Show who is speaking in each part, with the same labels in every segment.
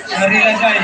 Speaker 1: Hari Rajai.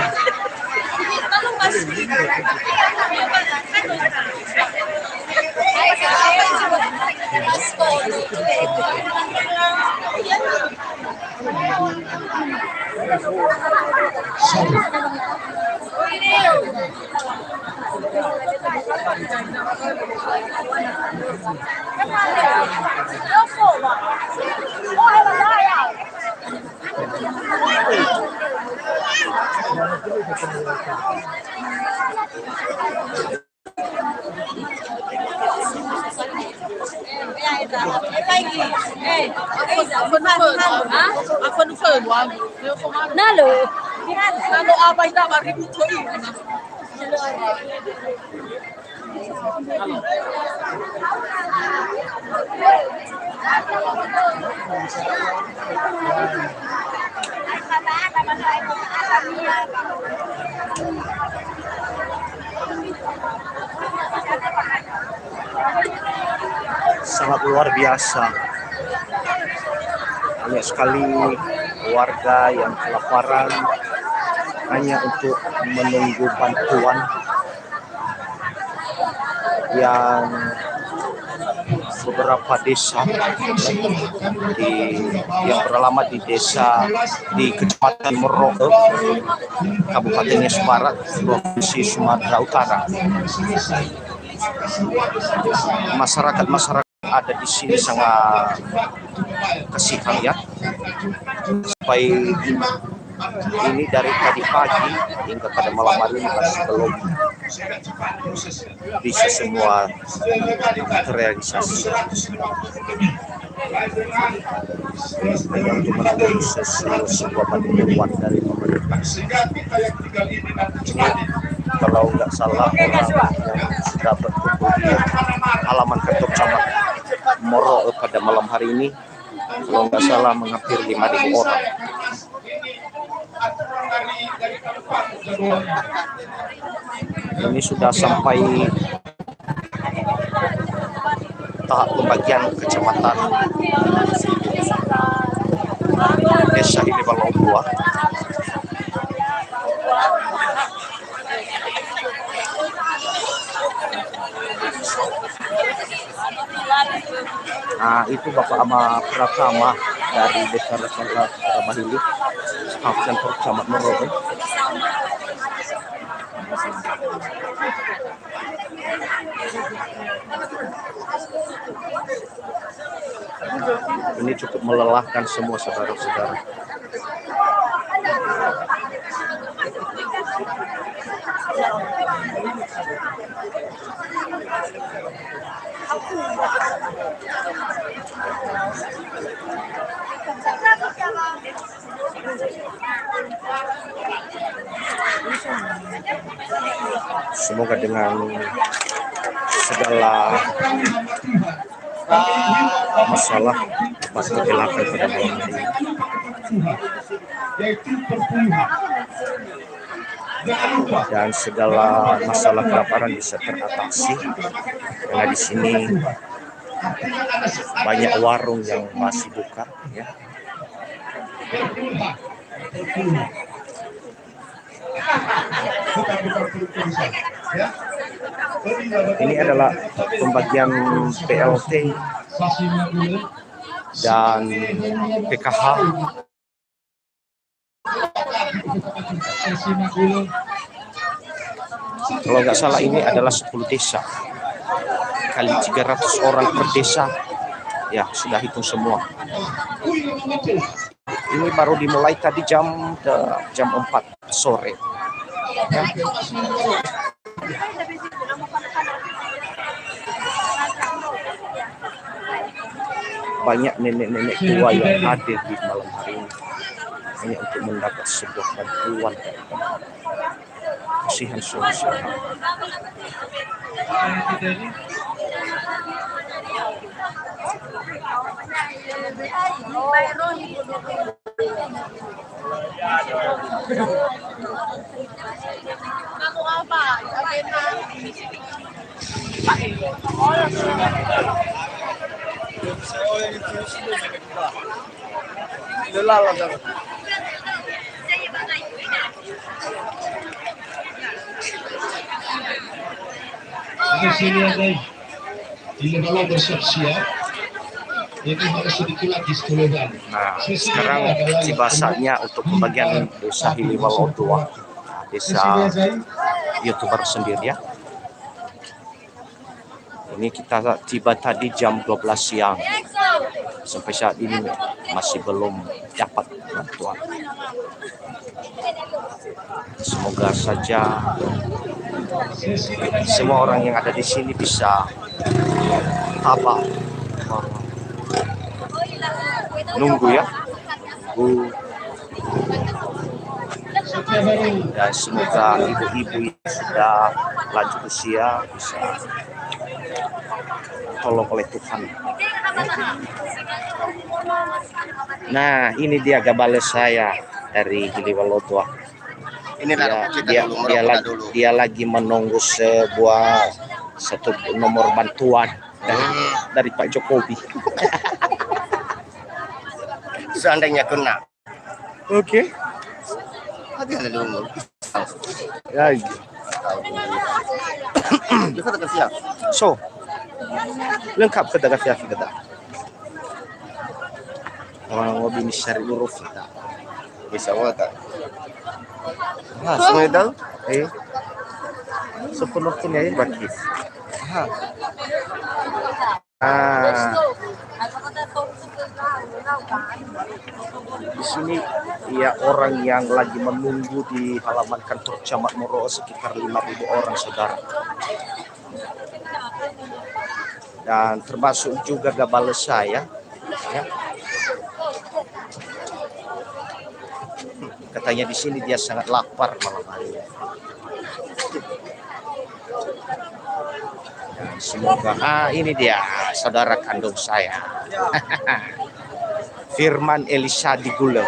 Speaker 2: Nalo.
Speaker 3: Nalo abay na maributo yun.
Speaker 4: Sangat luar biasa. Banyak sekali warga yang kelaparan hanya untuk menunggu bantuan yang beberapa desa yang beralamat di desa di Kecamatan Merauke, Kabupaten Nias Barat, Provinsi Sumatera Utara. Masyarakat ada di sini sangat kasihan ya, sampai ini dari tadi pagi hingga pada malam hari ini masih belum bisa semua terrealisasi. Hanya untuk menunggu sebuah bantuan dari pemerintah. Kalau nggak salah orang yang sudah berkumpul di halaman kantor camat Merauke pada malam hari ini, kalau nggak salah menghampiri 5.000 orang. Ini sudah sampai tahap pembagian kecamatan desa ini Balau Dua. Nah, itu Bapak Ama Pratama dari Desa Rasanta Mahili, staf kantor Camat Merauke. Ini cukup melelahkan semua saudara-saudara. Semoga dengan segala masalah pas kecelakaan pada malam hari ini, dan segala masalah kelaparan bisa teratasi, karena di sini banyak warung yang masih buka ya. Ini adalah pembagian PLT dan PKH. Kalau nggak salah ini adalah 10 desa kali 300 orang per desa. Ya, sudah hitung semua. Ini baru dimulai tadi jam 4 sore. Ya. Banyak nenek-nenek tua yang hadir di malam hari ini hanya untuk mendapat sebuah bantuan. Kasihan sosial.
Speaker 3: Nano apa? Agenda.
Speaker 1: Oke, sini ya guys. Ini kalau bersiap-siap, ini harus sedikit lagi sekolah.
Speaker 4: Nah, sekarang tiba saatnya untuk pembagian desa Hiliwalodoa, desa YouTuber sendiri ya. Ini kita tiba tadi jam 12 siang. Sampai saat ini masih belum dapat bantuan. Semoga saja semua orang yang ada di sini bisa tabah nunggu ya. Dan semoga ibu-ibu yang sudah lanjut usia bisa tolong oleh Tuhan. Nah, ini dia gabale saya dari Hiliwalodoa.
Speaker 5: Ini
Speaker 4: Dia lagi menunggu satu nomor bantuan dari Pak Jokowi.
Speaker 5: Seandainya kena.
Speaker 4: Oke.
Speaker 5: Hati ada dulu.
Speaker 4: Ya.
Speaker 5: Kita dekat siap.
Speaker 4: So, lengkap ke dagat siap kita. Orang mau bini syari huruf kita.
Speaker 5: Bisa wata. Semua itu?
Speaker 4: Sepenuhnya ya bagi. Di sini ya orang yang lagi menunggu di halaman kantor Camat Moro sekitar 5.000 orang, saudara. Dan termasuk juga gabale saya. Ya. Katanya di sini dia sangat lapar malam hari. Dan semoga ini dia saudara kandung saya. Firman Elisa Digule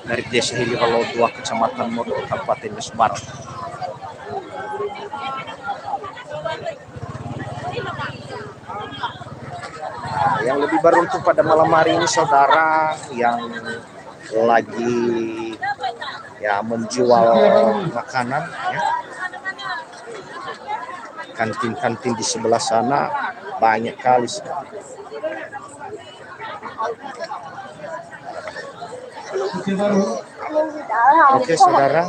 Speaker 4: dari Desa Hiliwalodoa, Kecamatan Moro, Kabupaten Nias Barat. Yang lebih beruntung pada malam hari ini saudara yang lagi ya menjual makanan ya. Kantin-kantin di sebelah sana banyak kali. Oke saudara,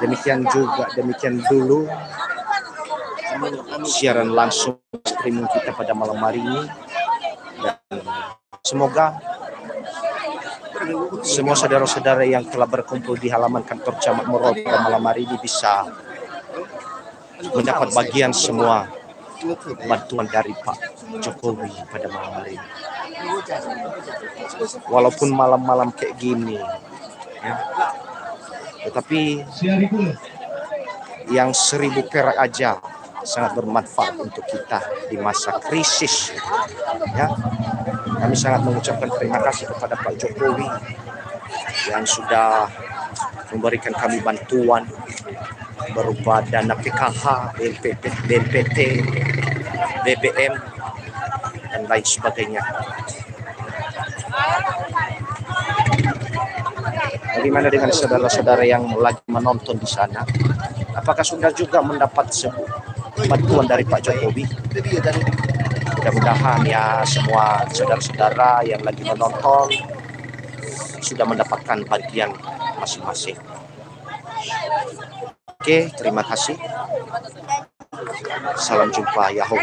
Speaker 4: demikian dulu siaran langsung streaming kita pada malam hari ini. Dan semoga semua saudara-saudara yang telah berkumpul di halaman kantor Camat Moro pada malam hari ini bisa mendapat bagian semua bantuan dari Pak Jokowi pada malam hari ini. Walaupun malam-malam kayak gini ya, tetapi yang 1.000 perak aja sangat bermanfaat untuk kita di masa krisis ya. Kami sangat mengucapkan terima kasih kepada Pak Jokowi yang sudah memberikan kami bantuan berupa dana PKH, BNPT, BBM, dan lain sebagainya. Bagaimana dengan saudara-saudara yang lagi menonton di sana? Apakah sudah juga mendapat bantuan dari Pak Jokowi? Mudah-mudahan ya semua saudara-saudara yang lagi menonton sudah mendapatkan bagian masing-masing. Oke, terima kasih. Salam jumpa, Yahoo.